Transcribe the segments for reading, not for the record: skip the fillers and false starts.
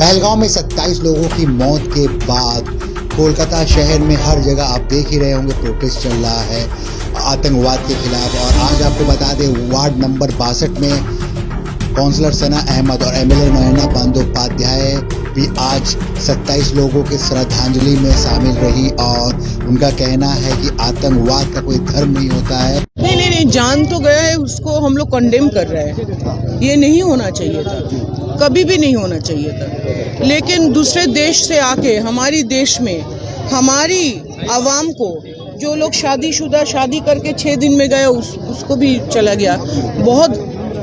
पहलगाम में 27 लोगों की मौत के बाद कोलकाता शहर में हर जगह आप देख ही रहे होंगे प्रोटेस्ट चल रहा है आतंकवाद के खिलाफ। और आज आपको बता दें वार्ड नंबर 62 में काउंसलर सना अहमद और एमएलए नयना बंदोपाध्याय भी आज 27 लोगों के श्रद्धांजलि में शामिल रही और उनका कहना है कि आतंकवाद का कोई धर्म नहीं होता है। नहीं, जान तो गया है, उसको हम लोग कंडेम कर रहे हैं। ये नहीं होना चाहिए था, कभी भी नहीं होना चाहिए था। लेकिन दूसरे देश से आके हमारी देश में हमारी आवाम को जो लोग शादी करके 6 दिन में गए उसको भी चला गया। बहुत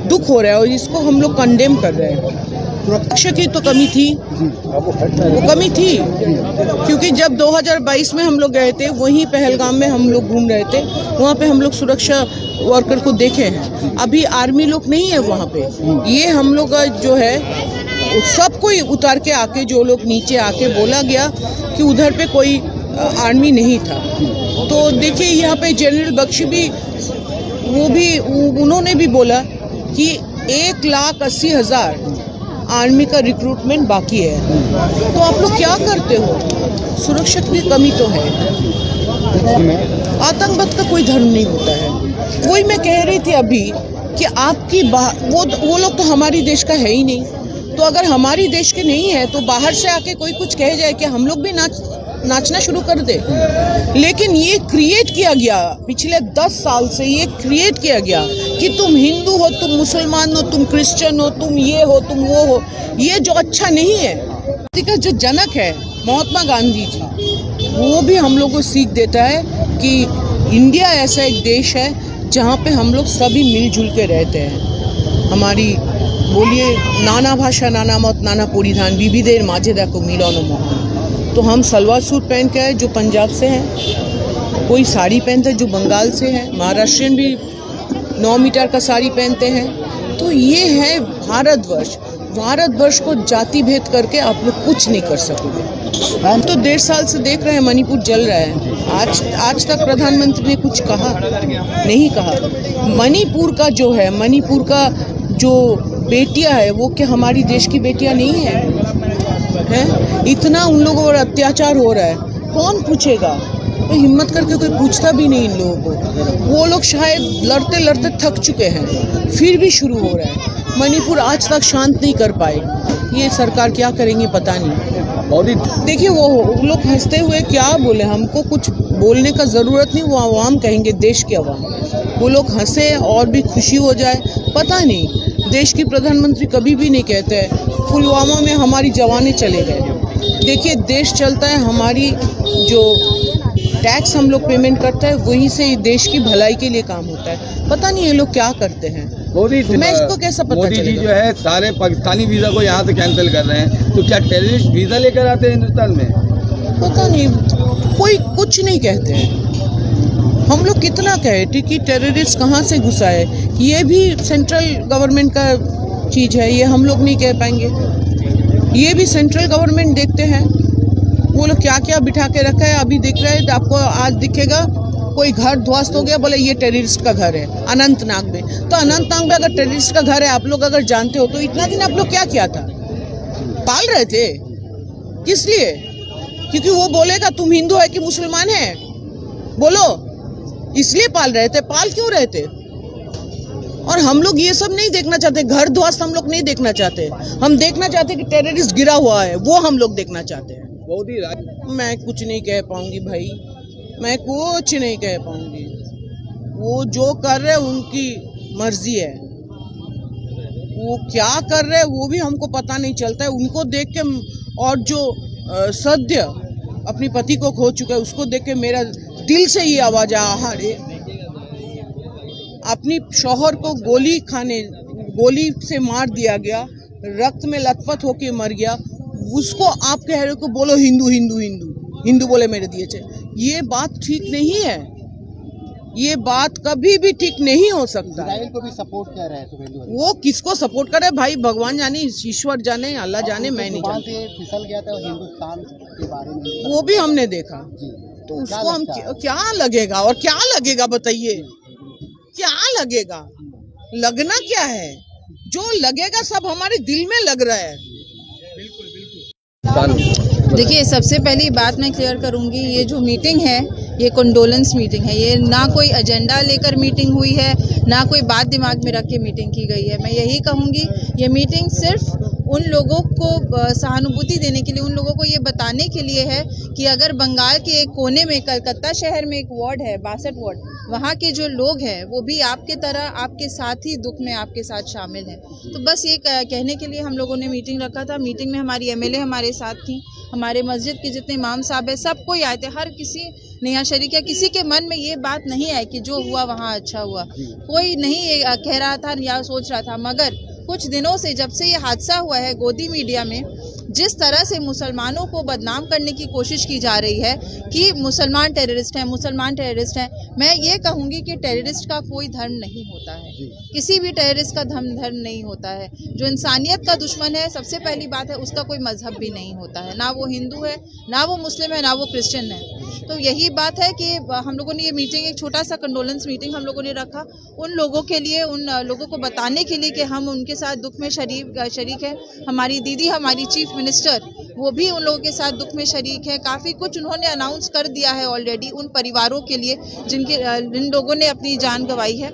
दुख हो रहा है और इसको हम लोग कंडेम कर रहे हैं। सुरक्षा की तो कमी थी, वो कमी थी, क्योंकि जब 2022 में हम लोग गए थे वहीं पहलगाम में हम लोग घूम रहे थे, वहाँ पे हम लोग सुरक्षा वर्कर को देखे हैं। अभी आर्मी लोग नहीं है वहाँ पे। ये हम लोग जो है सब कोई उतार के आके जो लोग नीचे आके बोला गया कि उधर पे कोई आर्मी नहीं था। तो देखिए यहाँ पे जनरल बख्शी भी उन्होंने भी बोला कि 1,80,000 आर्मी का रिक्रूटमेंट बाकी है। तो आप लोग क्या करते हो? सुरक्षा की कमी तो है। आतंकवाद का कोई धर्म नहीं होता है। वही मैं कह रही थी अभी कि आपकी वो लोग तो हमारी देश का है ही नहीं। तो अगर हमारी देश के नहीं है तो बाहर से आके कोई कुछ कह जाए कि हम लोग भी नाचना शुरू कर दे। लेकिन ये क्रिएट किया गया पिछले 10 साल से, ये क्रिएट किया गया कि तुम हिंदू हो, तुम मुसलमान हो, तुम क्रिश्चियन हो, तुम ये हो, तुम वो हो। ये जो अच्छा नहीं है, इसका जो जनक है महात्मा गांधी जी, वो भी हम लोग को सीख देता है कि इंडिया ऐसा एक देश है जहाँ पे हम लोग सभी मिलजुल के रहते हैं। हमारी बोलिए नाना भाषा नाना मत नाना परिधान विविधेर माझे देखो मिलन महान। तो हम सलवार सूट पहन के जो पंजाब से हैं, कोई साड़ी पहनते हैं जो बंगाल से है, महाराष्ट्रियन भी 9 मीटर का साड़ी पहनते हैं। तो ये है भारतवर्ष को जाति भेद करके आप लोग कुछ नहीं कर सकोगे। हम तो 1.5 साल से देख रहे हैं मणिपुर जल रहा है। आज तक प्रधानमंत्री ने कुछ नहीं कहा। मणिपुर का जो है, मणिपुर का जो बेटियां है वो क्या हमारी देश की बेटियां नहीं है? इतना उन लोगों पर अत्याचार हो रहा है, कौन पूछेगा? तो हिम्मत करके कोई पूछता भी नहीं इन लोगों को। वो लोग शायद लड़ते लड़ते थक चुके हैं, फिर भी शुरू हो रहा है। मणिपुर आज तक शांत नहीं कर पाए। ये सरकार क्या करेंगे पता नहीं। देखिए वो लोग हंसते हुए क्या बोले, हमको कुछ बोलने का ज़रूरत नहीं, वो आवाम कहेंगे, देश की आवाम। वो लोग हंसे और भी खुशी हो जाए, पता नहीं। देश की प्रधानमंत्री कभी भी नहीं कहते हैं पुलवामा में हमारी जवानें चले गए। देखिए देश चलता है, हमारी जो टैक्स हम लोग पेमेंट करते हैं वहीं से देश की भलाई के लिए काम होता है। पता नहीं ये लोग क्या करते हैं। मैं इसको कैसा पता मोदी जी चलेगा? जो है सारे पाकिस्तानी वीजा को यहाँ से कैंसिल कर रहे हैं, तो क्या टेररिस्ट वीजा लेकर आते हैं हिंदुस्तान में? पता नहीं, कोई कुछ नहीं कहते हैं। हम लोग कितना कहे कि टेररिस्ट कहाँ से घुसा है, ये भी सेंट्रल गवर्नमेंट का चीज़ है, ये हम लोग नहीं कह पाएंगे। ये भी सेंट्रल गवर्नमेंट देखते हैं, वो लोग क्या क्या बिठा के रखा है। अभी दिख रहा है, आपको आज दिखेगा कोई घर ध्वस्त हो गया, बोले ये टेररिस्ट का घर है अनंतनाग में। तो अनंतनाग में अगर टेररिस्ट का घर है, आप लोग अगर जानते हो तो इतना दिन आप लोग क्या किया था? पाल रहे थे, किस लिए? क्योंकि वो बोलेगा तुम हिंदू है कि मुसलमान है, बोलो, इसलिए पाल रहे थे। पाल क्यों रहे थे? और हम लोग ये सब नहीं देखना चाहते, घर ध्वस्त हम लोग नहीं देखना चाहते। हम देखना चाहते कि टेररिस्ट गिरा हुआ है, वो हम लोग देखना चाहते हैं। मैं कुछ नहीं कह पाऊंगी भाई, मैं कुछ नहीं कह पाऊंगी। वो जो कर रहे उनकी मर्जी है, वो क्या कर रहे वो भी हमको पता नहीं चलता है। उनको देख के, और जो सद्य अपनी पति को खो चुका है उसको देख के मेरा दिल से ये आवाज आ रही, अपनी शौहर को गोली से मार दिया गया, रक्त में लथपथ होके मर गया, उसको आप कह रहे हो कि बोलो हिंदू हिंदू हिंदू हिंदू बोले मेरे दिए थे। ये बात ठीक नहीं है, ये बात कभी भी ठीक नहीं हो सकता। इस्राइल को भी सपोर्ट कर रहा है। वो किसको सपोर्ट करे भाई, भगवान जाने, ईश्वर जाने, अल्लाह जाने, मैं नहीं जानती। फिसल गया था हिंदुस्तान के बारे में, वो भी हमने देखा। तो उसको हम क्या लगेगा और क्या लगेगा बताइए, क्या लगेगा? लगना क्या है? जो लगेगा सब हमारे दिल में लग रहा है। देखिए, सबसे पहली बात मैं क्लियर करूंगी, ये जो मीटिंग है ये कंडोलेंस मीटिंग है। ये ना कोई एजेंडा लेकर मीटिंग हुई है, ना कोई बात दिमाग में रख के मीटिंग की गई है। मैं यही कहूंगी, ये मीटिंग सिर्फ उन लोगों को सहानुभूति देने के लिए, उन लोगों को ये बताने के लिए है कि अगर बंगाल के एक कोने में, कलकत्ता शहर में एक वार्ड है 62 वार्ड, वहाँ के जो लोग हैं वो भी आपके तरह आपके साथ ही दुख में आपके साथ शामिल हैं। तो बस ये कहने के लिए हम लोगों ने मीटिंग रखा था। मीटिंग में हमारी एमएलए हमारे साथ थी, हमारे मस्जिद के जितने इमाम साहब हैं सब कोई आए थे। हर किसी ने यहाँ शरीक है। किसी के मन में ये बात नहीं आई कि जो हुआ वहाँ अच्छा हुआ, कोई नहीं कह रहा था या सोच रहा था। मगर कुछ दिनों से, जब से ये हादसा हुआ है, गोदी मीडिया में जिस तरह से मुसलमानों को बदनाम करने की कोशिश की जा रही है कि मुसलमान टेररिस्ट हैं, मुसलमान टेररिस्ट हैं, मैं ये कहूँगी कि टेररिस्ट का कोई धर्म नहीं होता है, किसी भी टेररिस्ट का धर्म नहीं होता है। जो इंसानियत का दुश्मन है, सबसे पहली बात है, उसका कोई मजहब भी नहीं होता है, ना वो हिंदू है, ना वो मुस्लिम है, ना वो क्रिश्चियन है। तो यही बात है कि हम लोगों ने ये मीटिंग, एक छोटा सा कंडोलेंस मीटिंग हम लोगों ने रखा उन लोगों के लिए, उन लोगों को बताने के लिए कि हम उनके साथ दुख में शरीक है। हमारी दीदी, हमारी चीफ मिनिस्टर, वो भी उन लोगों के साथ दुख में शरीक है। काफ़ी कुछ उन्होंने अनाउंस कर दिया है ऑलरेडी उन परिवारों के लिए जिन लोगों ने अपनी जान गंवाई है।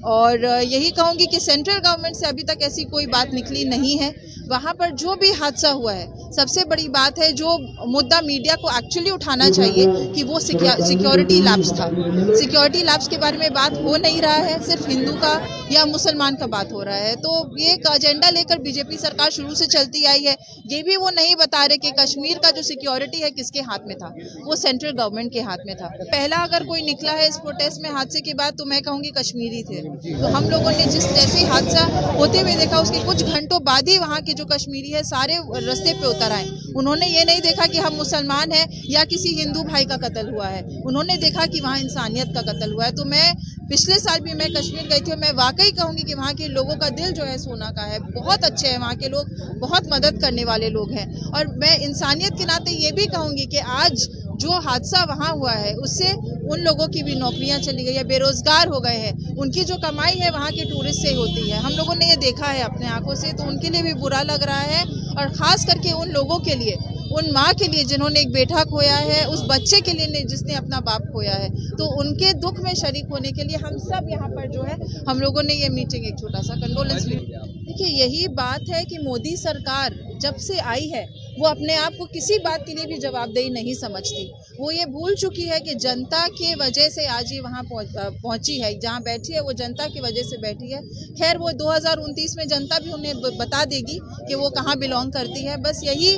और यही कहूँगी कि सेंट्रल गवर्नमेंट से अभी तक ऐसी कोई बात निकली नहीं है। वहाँ पर जो भी हादसा हुआ है, सबसे बड़ी बात है जो मुद्दा मीडिया को एक्चुअली उठाना चाहिए कि वो सिक्योरिटी लैप्स था। सिक्योरिटी लैप्स के बारे में बात हो नहीं रहा है, सिर्फ हिंदू का या मुसलमान का बात हो रहा है। तो ये एक एजेंडा लेकर बीजेपी सरकार शुरू से चलती आई है। ये भी वो नहीं बता रहे कि कश्मीर का जो सिक्योरिटी है किसके हाथ में था, वो सेंट्रल गवर्नमेंट के हाथ में था। पहला अगर कोई निकला है इस प्रोटेस्ट में हादसे के बाद, तो मैं कहूँगी कश्मीरी थे। तो हम लोगों ने जैसे हादसा होते हुए देखा, उसके कुछ घंटों बाद ही वहाँ के जो कश्मीरी है सारे रास्ते पे उतर आए। उन्होंने ये नहीं देखा कि हम मुसलमान हैं या किसी हिंदू भाई का कत्ल हुआ है, उन्होंने देखा कि वहाँ इंसानियत का कत्ल हुआ है। तो मैं पिछले साल भी मैं कश्मीर गई थी और मैं वाकई कहूँगी कि वहाँ के लोगों का दिल जो है सोना का है, बहुत अच्छे हैं वहाँ के लोग, बहुत मदद करने वाले लोग हैं। और मैं इंसानियत के नाते ये भी कहूँगी कि आज जो हादसा वहाँ हुआ है उससे उन लोगों की भी नौकरियां चली गई है, बेरोजगार हो गए हैं। उनकी जो कमाई है वहाँ के टूरिस्ट से होती है, हम लोगों ने ये देखा है अपने आंखों से। तो उनके लिए भी बुरा लग रहा है, और ख़ास करके उन लोगों के लिए, उन माँ के लिए जिन्होंने एक बेटा खोया है, उस बच्चे के लिए जिसने अपना बाप खोया है। तो उनके दुख में शरीक होने के लिए हम सब यहाँ पर जो है, हम लोगों ने ये मीटिंग, एक छोटा सा कंडोलेंस मीटिंग। देखिए, यही बात है कि मोदी सरकार जब से आई है वो अपने आप को किसी बात के लिए भी जवाबदेही नहीं समझती। वो ये भूल चुकी है कि जनता की वजह से आज ये वहाँ पहुँची है, जहाँ बैठी है वो जनता की वजह से बैठी है। खैर, वो 2029 में जनता भी उन्हें बता देगी कि वो कहाँ बिलोंग करती है। बस यही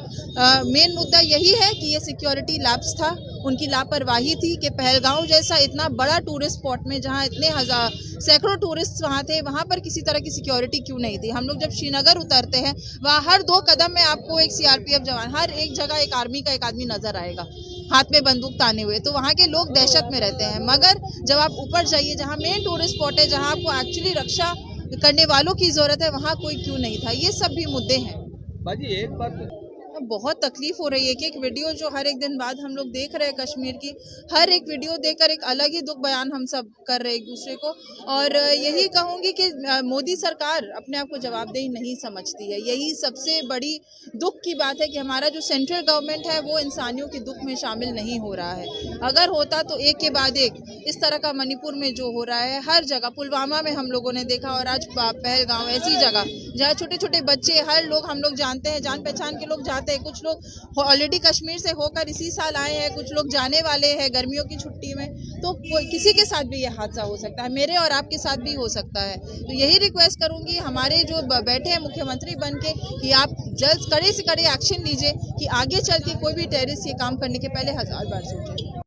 मेन मुद्दा यही है कि ये सिक्योरिटी लैप्स था, उनकी लापरवाही थी कि पहलगांव जैसा इतना बड़ा टूरिस्ट स्पॉट में, जहाँ इतने सैकड़ों टूरिस्ट वहाँ थे, वहाँ पर किसी तरह की सिक्योरिटी क्यों नहीं थी। हम लोग जब श्रीनगर उतरते हैं, वहाँ हर 2 कदम में आपको एक सीआरपीएफ जवान, हर एक जगह एक आर्मी का एक आदमी नजर आएगा हाथ में बंदूक ताने हुए। तो वहाँ के लोग दहशत में रहते हैं। मगर जब आप ऊपर जाइए, जहाँ मेन टूरिस्ट स्पॉट है, जहाँ आपको एक्चुअली रक्षा करने वालों की जरूरत है, वहाँ कोई क्यों नहीं था। ये सब भी मुद्दे हैं। बाजी, एक बात बहुत तकलीफ हो रही है कि एक वीडियो जो हर एक दिन बाद हम लोग देख रहे हैं कश्मीर की, हर एक वीडियो देखकर एक अलग ही दुख बयान हम सब कर रहे हैं एक दूसरे को। और यही कहूँगी कि मोदी सरकार अपने आप को जवाबदेही नहीं समझती है। यही सबसे बड़ी दुख की बात है कि हमारा जो सेंट्रल गवर्नमेंट है वो इंसानियों के दुख में शामिल नहीं हो रहा है। अगर होता तो एक के बाद एक इस तरह का मणिपुर में जो हो रहा है, हर जगह, पुलवामा में हम लोगों ने देखा, और आज पहलगांव, ऐसी जगह जहाँ छोटे छोटे बच्चे, हर लोग हम लोग जानते हैं, जान पहचान के लोग जाते हैं। कुछ लोग ऑलरेडी कश्मीर से होकर इसी साल आए हैं, कुछ लोग जाने वाले हैं गर्मियों की छुट्टी में। तो किसी के साथ भी ये हादसा हो सकता है, मेरे और आपके साथ भी हो सकता है। तो यही रिक्वेस्ट करूंगी हमारे जो बैठे हैं मुख्यमंत्री बन के, कि आप जल्द कड़े से कड़े एक्शन लीजिए कि आगे चल के कोई भी टेररिस्ट ये काम करने के पहले 1000 बार सोचे।